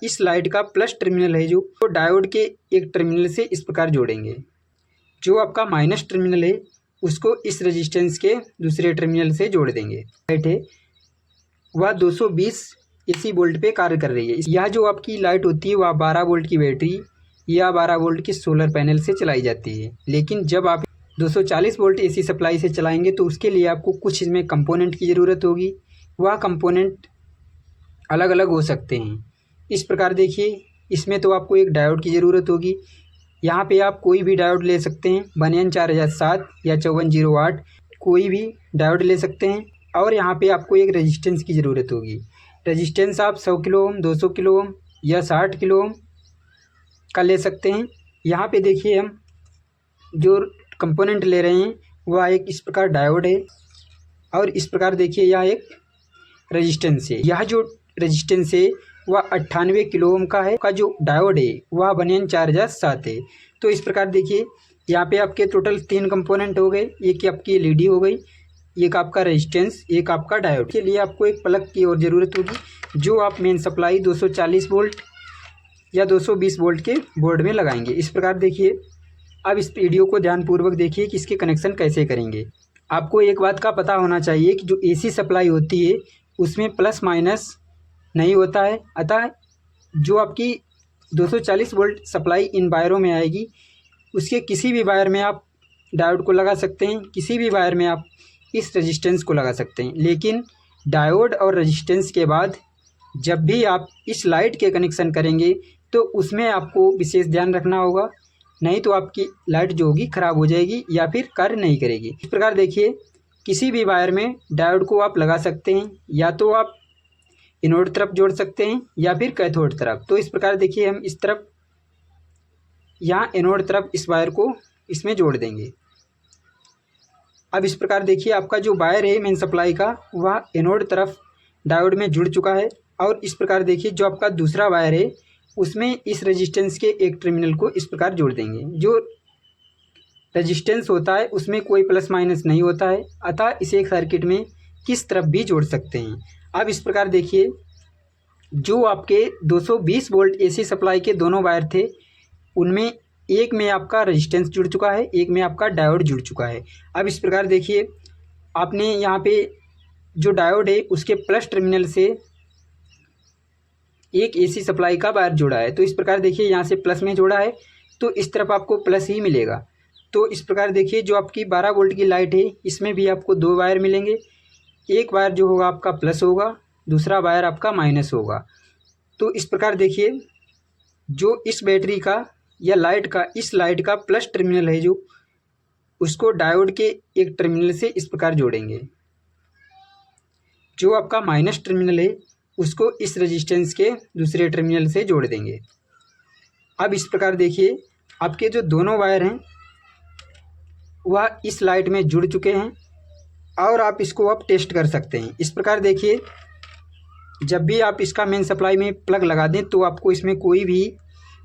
इस लाइट का plus terminal है जो, तो डायोड के एक टर्मिनल से इस प्रकार जोड़ेंगे। जो आपका माइनस टर्मिनल है उसको इस रेजिस्टेंस के दूसरे टर्मिनल से जोड़ देंगे। लाइट है वह 220 एसी वोल्ट पे कार्य कर रही है। यह जो आपकी लाइट होती है वह 12 वोल्ट की बैटरी या 12 वोल्ट के सोलर पैनल से चलाई जाती है। लेकिन जब आप 240 वोल्ट एसी सप्लाई से चलाएंगे तो उसके लिए आपको कुछ इसमें कंपोनेंट की ज़रूरत होगी। वह कंपोनेंट अलग अलग हो सकते हैं। इस प्रकार देखिए, इसमें तो आपको एक डायोड की ज़रूरत होगी। यहाँ पे आप कोई भी डायोड ले सकते हैं, बनियन 4007 या 5408 कोई भी डायोड ले सकते हैं। और यहाँ पे आपको एक रेजिस्टेंस की ज़रूरत होगी। रेजिस्टेंस आप 100 किलो ओम, 200 किलो ओम या 60 किलो ओम का ले सकते हैं। यहाँ पे देखिए हम जो कंपोनेंट ले रहे हैं वह एक इस प्रकार डायोड है और इस प्रकार देखिए यह एक रेजिस्टेंस है। यह जो रेजिस्टेंस है वह 98 किलो ओम का है। का जो डायोड है वह बनियन 4007 है। तो इस प्रकार देखिए यहाँ पे आपके टोटल 3 कंपोनेंट हो गए। एक आपकी एलईडी हो गई, एक आपका रेजिस्टेंस, एक आपका डायोड। के लिए आपको एक प्लग की और ज़रूरत होगी जो आप मेन सप्लाई 240 वोल्ट या 220 वोल्ट के बोर्ड में लगाएंगे। इस प्रकार देखिए, अब इस वीडियो को ध्यानपूर्वक देखिए कि इसके कनेक्शन कैसे करेंगे। आपको एक बात का पता होना चाहिए कि जो एसी सप्लाई होती है उसमें प्लस माइनस नहीं होता है। अतः जो आपकी 240 वोल्ट सप्लाई इन वायरों में आएगी उसके किसी भी वायर में आप डायोड को लगा सकते हैं, किसी भी वायर में आप इस रेजिस्टेंस को लगा सकते हैं। लेकिन डायोड और रेजिस्टेंस के बाद जब भी आप इस लाइट के कनेक्शन करेंगे तो उसमें आपको विशेष ध्यान रखना होगा, नहीं तो आपकी लाइट जो होगी ख़राब हो जाएगी या फिर कार्य नहीं करेगी। इस प्रकार देखिए, किसी भी वायर में डायोड को आप लगा सकते हैं, या तो आप एनोड तरफ जोड़ सकते हैं या फिर कैथोड तरफ। तो इस प्रकार देखिए हम इस तरफ यहाँ एनोड तरफ इस वायर को इसमें जोड़ देंगे। अब इस प्रकार देखिए आपका जो वायर है मेन सप्लाई का वह एनोड तरफ डायोड में जुड़ चुका है। और इस प्रकार देखिए जो आपका दूसरा वायर है उसमें इस रेजिस्टेंस के एक टर्मिनल को इस प्रकार जोड़ देंगे। जो रेजिस्टेंस होता है उसमें कोई प्लस माइनस नहीं होता है, अतः इसे एक सर्किट में किस तरफ भी जोड़ सकते हैं। अब इस प्रकार देखिए, जो आपके 220 वोल्ट एसी सप्लाई के दोनों वायर थे उनमें एक में आपका रेजिस्टेंस जुड़ चुका है, एक में आपका डायोड जुड़ चुका है। अब इस प्रकार देखिए, आपने यहाँ पे जो डायोड है उसके प्लस टर्मिनल से एक एसी सप्लाई का वायर जोड़ा है। तो इस प्रकार देखिए यहाँ से प्लस में जोड़ा है तो इस तरफ आपको प्लस ही मिलेगा। तो इस प्रकार देखिए जो आपकी 12 वोल्ट की लाइट है इसमें भी आपको 2 वायर मिलेंगे। एक वायर जो होगा आपका प्लस होगा, दूसरा वायर आपका माइनस होगा। तो इस प्रकार देखिए जो इस बैटरी का या लाइट का, इस लाइट का प्लस टर्मिनल है जो, उसको डायोड के एक टर्मिनल से इस प्रकार जोड़ेंगे। जो आपका माइनस टर्मिनल है उसको इस रेजिस्टेंस के दूसरे टर्मिनल से जोड़ देंगे। अब इस प्रकार देखिए आपके जो दोनों वायर हैं वह इस लाइट में जुड़ चुके हैं और आप इसको अब टेस्ट कर सकते हैं। इस प्रकार देखिए, जब भी आप इसका मेन सप्लाई में प्लग लगा दें तो आपको इसमें कोई भी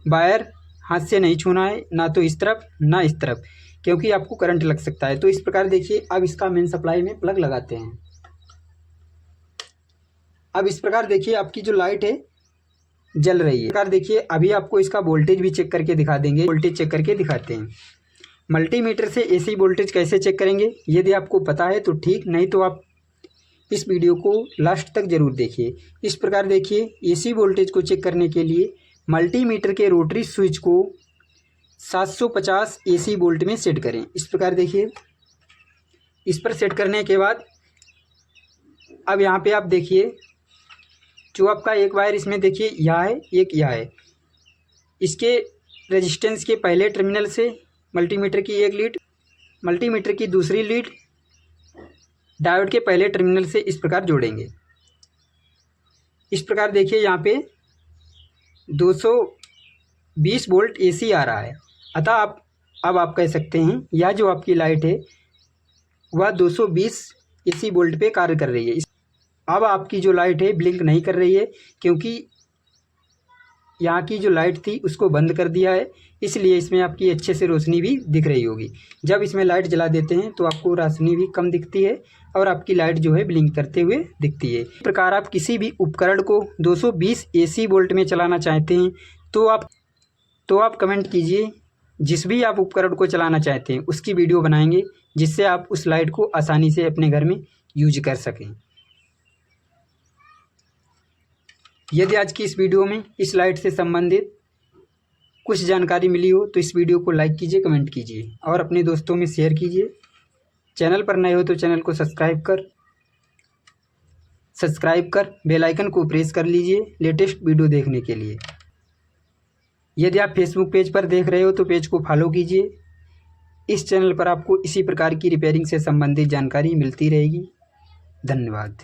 वायर हाथ से नहीं छूना है, ना तो इस तरफ ना इस तरफ, क्योंकि आपको करंट लग सकता है। तो इस प्रकार देखिए अब इसका मेन सप्लाई में प्लग लगाते हैं। अब इस प्रकार देखिए आपकी जो लाइट है जल रही है। इस प्रकार देखिए अभी आपको इसका वोल्टेज भी चेक करके दिखा देंगे। वोल्टेज चेक करके दिखाते हैं। मल्टीमीटर से एसी वोल्टेज कैसे चेक करेंगे यदि आपको पता है तो ठीक, नहीं तो आप इस वीडियो को लास्ट तक जरूर देखिए। इस प्रकार देखिए एसी वोल्टेज को चेक करने के लिए मल्टीमीटर के रोटरी स्विच को 750 एसी वोल्ट में सेट करें। इस प्रकार देखिए, इस पर सेट करने के बाद अब यहाँ पे आप देखिए जो आपका एक वायर इसमें देखिए यह है, एक यह है। इसके रेजिस्टेंस के पहले टर्मिनल से मल्टीमीटर की एक लीड, मल्टीमीटर की दूसरी लीड डायोड के पहले टर्मिनल से इस प्रकार जोड़ेंगे। इस प्रकार देखिए यहाँ पे 220 वोल्ट एसी आ रहा है। अतः अब आप कह सकते हैं यह जो आपकी लाइट है वह 220 एसी वोल्ट पे कार्य कर रही है। अब आपकी जो लाइट है ब्लिंक नहीं कर रही है, क्योंकि यहाँ की जो लाइट थी उसको बंद कर दिया है, इसलिए इसमें आपकी अच्छे से रोशनी भी दिख रही होगी। जब इसमें लाइट जला देते हैं तो आपको रोशनी भी कम दिखती है और आपकी लाइट जो है ब्लिंक करते हुए दिखती है। इस प्रकार आप किसी भी उपकरण को 220 AC वोल्ट में चलाना चाहते हैं तो आप कमेंट कीजिए। जिस भी आप उपकरण को चलाना चाहते हैं उसकी वीडियो बनाएंगे, जिससे आप उस लाइट को आसानी से अपने घर में यूज कर सकें। यदि आज की इस वीडियो में इस लाइट से संबंधित कुछ जानकारी मिली हो तो इस वीडियो को लाइक कीजिए, कमेंट कीजिए और अपने दोस्तों में शेयर कीजिए। चैनल पर नए हो तो चैनल को सब्सक्राइब कर बेल आइकन को प्रेस कर लीजिए लेटेस्ट वीडियो देखने के लिए। यदि आप फेसबुक पेज पर देख रहे हो तो पेज को फॉलो कीजिए। इस चैनल पर आपको इसी प्रकार की रिपेयरिंग से संबंधित जानकारी मिलती रहेगी। धन्यवाद।